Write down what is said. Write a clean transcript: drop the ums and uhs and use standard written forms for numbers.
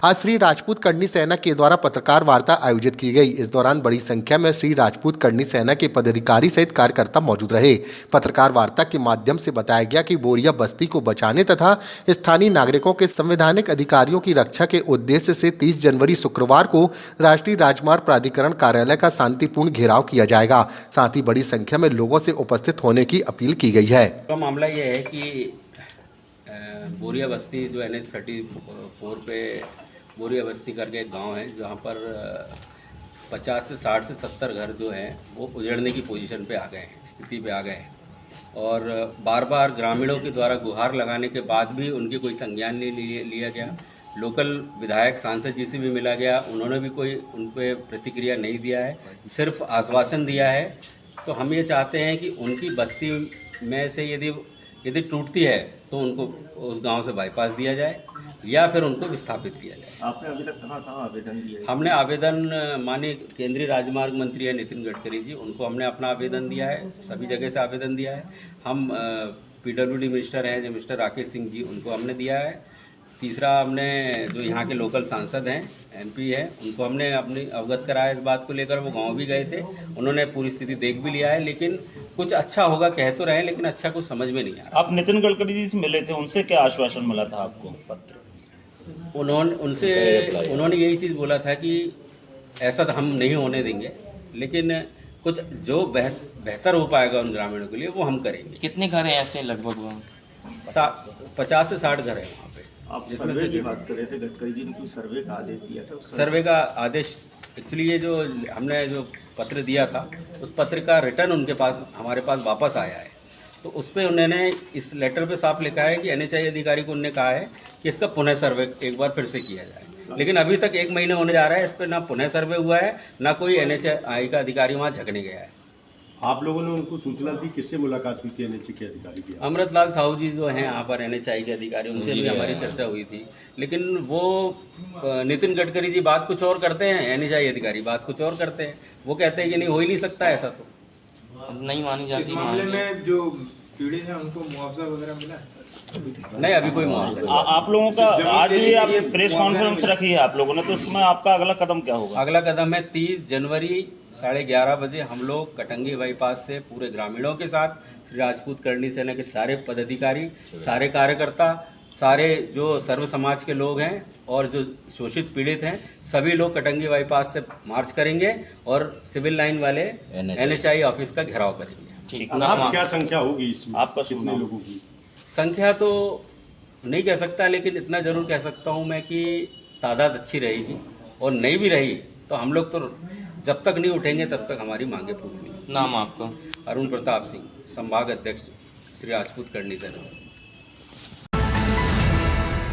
आज श्री राजपूत करनी सेना के द्वारा पत्रकार वार्ता आयोजित की गई। इस दौरान बड़ी संख्या में श्री राजपूत करनी सेना के पदाधिकारी सहित कार्यकर्ता मौजूद रहे। पत्रकार वार्ता के माध्यम से बताया गया कि बोरिया बस्ती को बचाने तथा स्थानीय नागरिकों के संवैधानिक अधिकारियों की रक्षा के उद्देश्य से 30 जनवरी शुक्रवार को राष्ट्रीय राजमार्ग प्राधिकरण कार्यालय का शांतिपूर्ण घेराव किया जाएगा। साथ ही बड़ी संख्या में लोगों से उपस्थित होने की अपील की गई है। तो मामला ये है कि बोरिया बस्ती जो NH 34 पे बोरिया बस्ती करके एक गांव है, जहां पर 50 से 60 से 70 घर जो हैं वो उजड़ने की पोजीशन पे आ गए हैं, स्थिति पे आ गए हैं। और बार बार ग्रामीणों के द्वारा गुहार लगाने के बाद भी उनकी कोई संज्ञान नहीं लिया गया। लोकल विधायक सांसद जी से भी मिला गया, उन्होंने भी कोई उन पर प्रतिक्रिया नहीं दिया है, सिर्फ आश्वासन दिया है। तो हम ये चाहते हैं कि उनकी बस्ती में से यदि टूटती है तो उनको उस गांव से बाईपास दिया जाए या फिर उनको विस्थापित किया जाए। आपने अभी तक कहाँ आवेदन दिया है? हमने आवेदन माननीय केंद्रीय राजमार्ग मंत्री है नितिन गडकरी जी, उनको हमने अपना आवेदन दिया है, सभी जगह से आवेदन दिया है। हम PWD मिनिस्टर हैं जो मिस्टर राकेश सिंह जी, उनको हमने दिया है। तीसरा, हमने जो यहाँ के लोकल सांसद हैं, MP है, उनको हमने अपनी अवगत कराया इस बात को लेकर। वो गांव भी गए थे, उन्होंने पूरी स्थिति देख भी लिया है, लेकिन कुछ अच्छा होगा कह तो रहे हैं, लेकिन अच्छा कुछ समझ में नहीं आ रहा। आप नितिन गडकरी जी से मिले थे, उनसे क्या आश्वासन मिला था आपको? पत्र उन्होंने यही चीज बोला था कि ऐसा हम नहीं होने देंगे, लेकिन कुछ जो बेहतर हो पाएगा उन ग्रामीणों के लिए वो हम करेंगे। कितने घर हैं ऐसे लगभग वहाँ? 50 से 60 घर है वहाँ पे। आप सर्वे की बात कर रहे थे, गडकरी जी ने कोई सर्वे का आदेश दिया था? सर्वे का आदेश एक्चुअली ये जो हमने जो पत्र दिया था उस पत्र का रिटर्न उनके पास हमारे पास वापस आया है। तो उस पर उन्होंने इस लेटर पे साफ लिखा है कि NHI अधिकारी को उन्होंने कहा है कि इसका पुनः सर्वे एक बार फिर से किया जाए। लेकिन अभी तक 1 महीने होने जा रहा है, इस पर ना पुनः सर्वे हुआ है, ना कोई NHI का अधिकारी वहाँ झकने गया है। आप लोगों ने उनको सूचना दी? किससे मुलाकात हुई थी NHI के अधिकारी की? अमृतलाल साहू जी जो हैं यहाँ पर NHI के अधिकारी, उनसे भी हमारी चर्चा हुई थी। लेकिन वो नितिन गडकरी जी बात कुछ और करते हैं, NHI अधिकारी बात कुछ और करते हैं। वो कहते हैं कि नहीं, हो ही नहीं सकता ऐसा, तो नहीं मानी जाती। इस मामले में जो पीड़ित हैं उनको मुआवजा वगैरह मिला है? नहीं, अभी कोई मुआवजा। आप लोगों का आज ये आप प्रेस कॉन्फ्रेंस रखी है आप लोगों ने, तो इसमें आपका अगला कदम क्या होगा? अगला कदम है 30 जनवरी 11:30 बजे हम लोग कटंगी बाईपास से पूरे ग्रामीणों के साथ, श्री राजपूत करनी सेना के सारे पदाधिकारी, सारे कार्यकर्ता, सारे जो सर्व समाज के लोग हैं और जो शोषित पीड़ित हैं, सभी लोग कटंगी बाईपास से मार्च करेंगे और सिविल लाइन वाले NHI ऑफिस का घेराव करेंगे। ठीक। आप क्या संख्या होगी इसमें? आपका कितने लोगों की संख्या तो नहीं कह सकता, लेकिन इतना जरूर कह सकता हूं मैं कि तादाद अच्छी रहेगी। और नहीं भी रही तो हम लोग तो जब तक नहीं उठेंगे तब तक हमारी मांगे पूरी नहीं। नाम आपका? अरुण प्रताप सिंह, संभाग अध्यक्ष, श्री राजपूत करनी सेना।